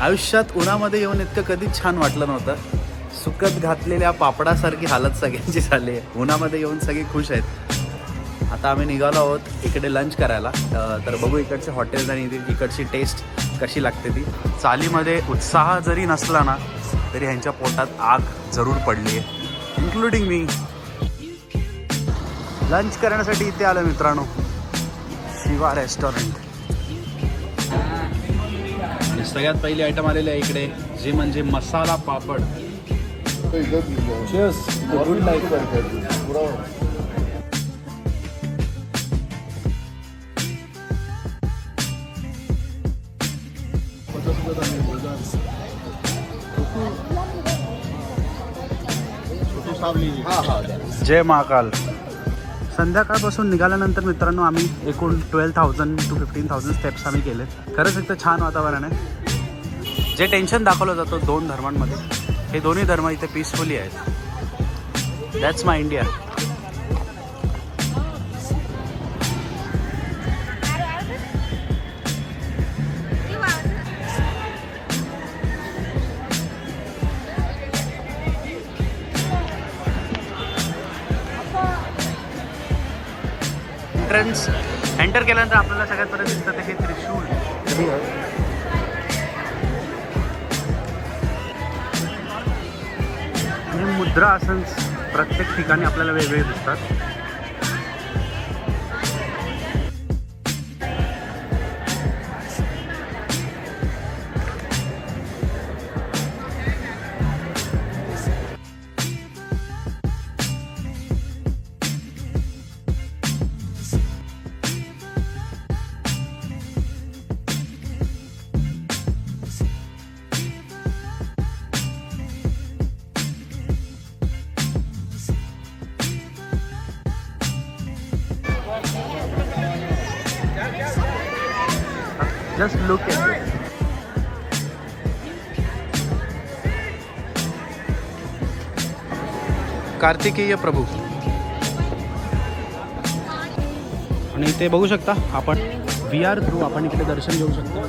आयुष्यात उन्हामध्ये येऊन इतकं कधीच छान वाटलं नव्हतं. सुकत घातलेल्या पापडासारखी हालत सगळ्यांची झाली आहे. उन्हामध्ये येऊन सगळे खुश आहेत. आता आम्ही निघालो आहोत इकडे लंच करायला. तर बघू इकडचे हॉटेल्स आणि इकडची टेस्ट कशी लागते ती. चालीमध्ये उत्साह जरी नसला ना तरी ह्यांच्या पोटात आग जरूर पडली आहे, इन्क्लुडिंग मी. लंच करण्यासाठी इथे आलो मित्रांनो, शिवा रेस्टॉरंट. आणि सगळ्यात पहिली आयटम आलेली आहे इकडे, जे म्हणजे मसाला पापड. Good life. जय महाकाल. संध्याकाळपासून निघाल्यानंतर मित्रांनो आम्ही एकूण 12,000 to 15,000 स्टेप्स आम्ही केले. खरंच एकदम छान वातावरण आहे. जे टेन्शन दाखवलं जातं दोन धर्मांमध्ये, हे दोन्ही धर्म इथे पीसफुली आहेत. That's my India. एंटर केल्यानंतर आपल्याला सगळ्यात पर्यंत दिसतं ते हे त्रिशूळ. हे मुद्रा आसन प्रत्येक ठिकाणी आपल्याला वेगवेगळे दिसतात. Just look at it. Kartikeya प्रभू. आणि इथे बघू शकता आपण VR थ्रू आपण इकडे दर्शन घेऊ शकतो.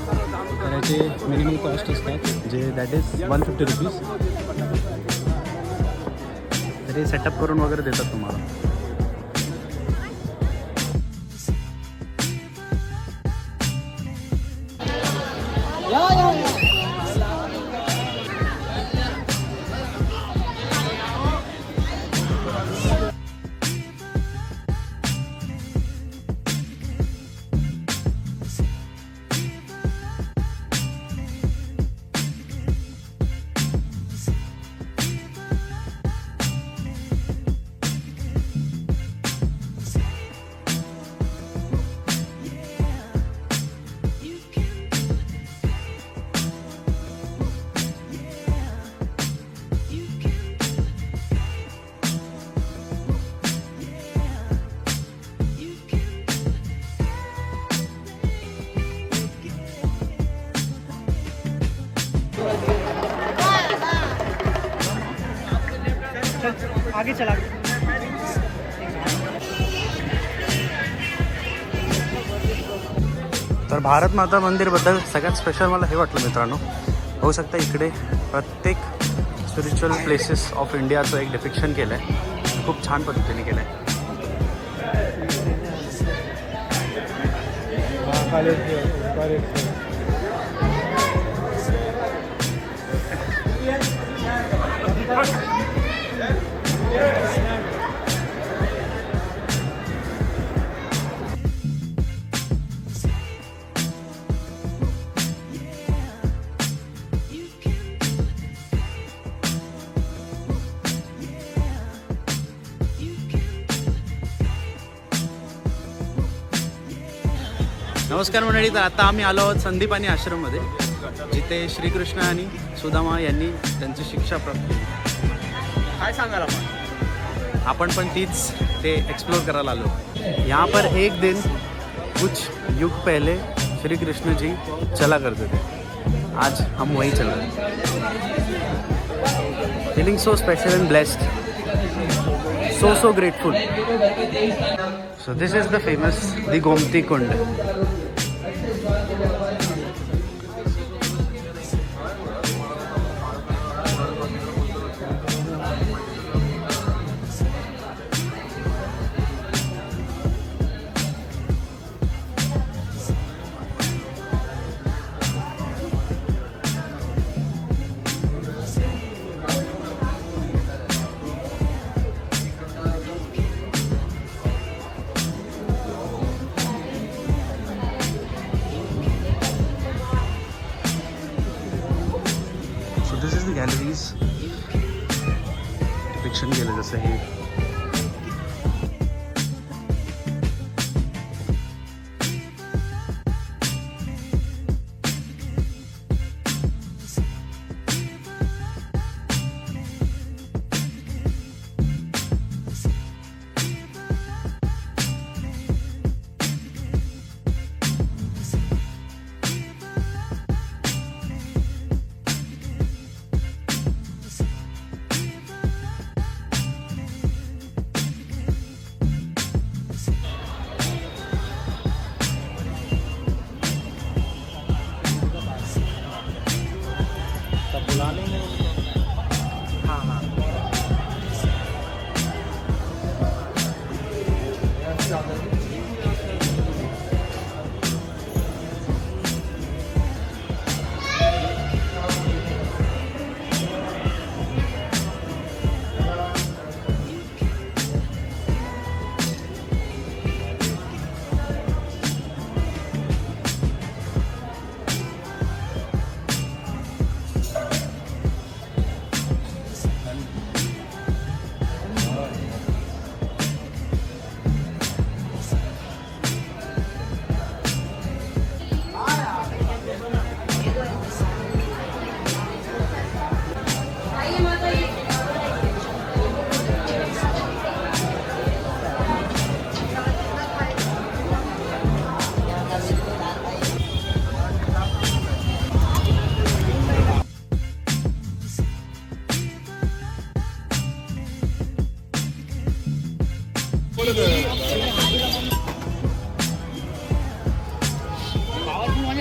तर याचे मिनिमम कॉस्ट असतात जे दॅट इज 150 रुपीज. तर हे सेटअप करून वगैरे देतात तुम्हाला. आगे चला. तर भारत माता मंदिरबद्दल सगळ्यात स्पेशल मला हे वाटलं मित्रांनो. होऊ शकतं इकडे प्रत्येक स्पिरिच्युअल प्लेसेस ऑफ इंडियाचं एक डिपिक्शन केलं आहे. खूप छान पद्धतीने केलं आहे. नमस्कार मंडळी. तर आता आम्ही आलो आहोत संदीपानी आश्रममध्ये, जिथे श्रीकृष्ण आणि सुदामा यांनी त्यांची शिक्षा प्राप्त केली. काय सांगाल आपण पण तीच ते एक्सप्लोर करायला आलो. यहाँ पर एक दिन कुछ युग पहले श्री कृष्ण जी चला करते थे. आज हम वहीं चल रहे हैं. Feeling so special end blessed, so grateful. So this is the famous the Gomti Kund. सही.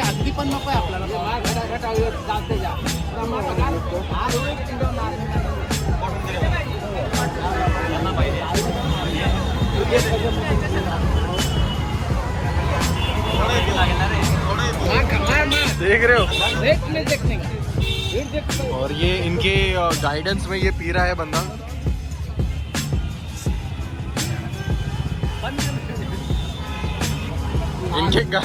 हल्दी पण नको आहे आपल्याला. देख रहे हो और ये इनके गाइडेंस में ये पी रहा है बंदा. इनके क्या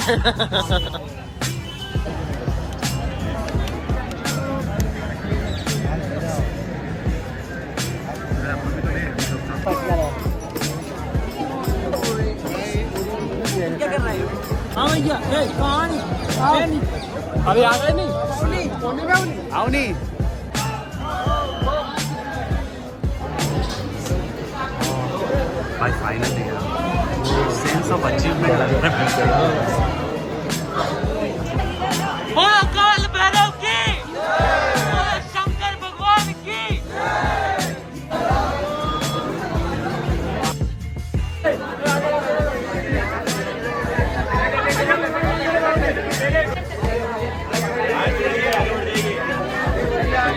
कर रहे हो? हाँ भैया, कहाँ अभी आ गए नहीं? आओ नहीं. भाई फाइनली सेंस ऑफ अचीवमेंट लग रहा है. बोलो काल भैरव की, बोलो शंकर भगवान की.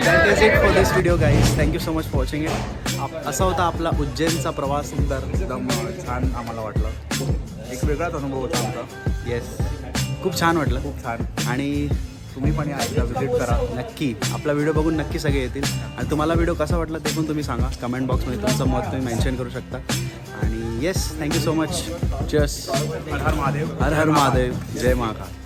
That is it for this video guys. Thank you so much for watching it. असा होता आपला उज्जैनचा प्रवास. सुंदर एकदम छान आम्हाला वाटलं. एक वेगळाच अनुभव होता आमचा. येस, खूप छान वाटलं, खूप छान. आणि तुम्ही पण या एकदा विजिट करा नक्की. आपला व्हिडिओ बघून नक्की सगळे येतील. आणि तुम्हाला व्हिडिओ कसा वाटला ते पण तुम्ही सांगा कमेंट बॉक्समध्ये. तुमचं मत तुम्ही मेन्शन करू शकता. आणि yes, thank you so much. Cheers. हर हर महादेव. हर हर महादेव. जय महाकाल.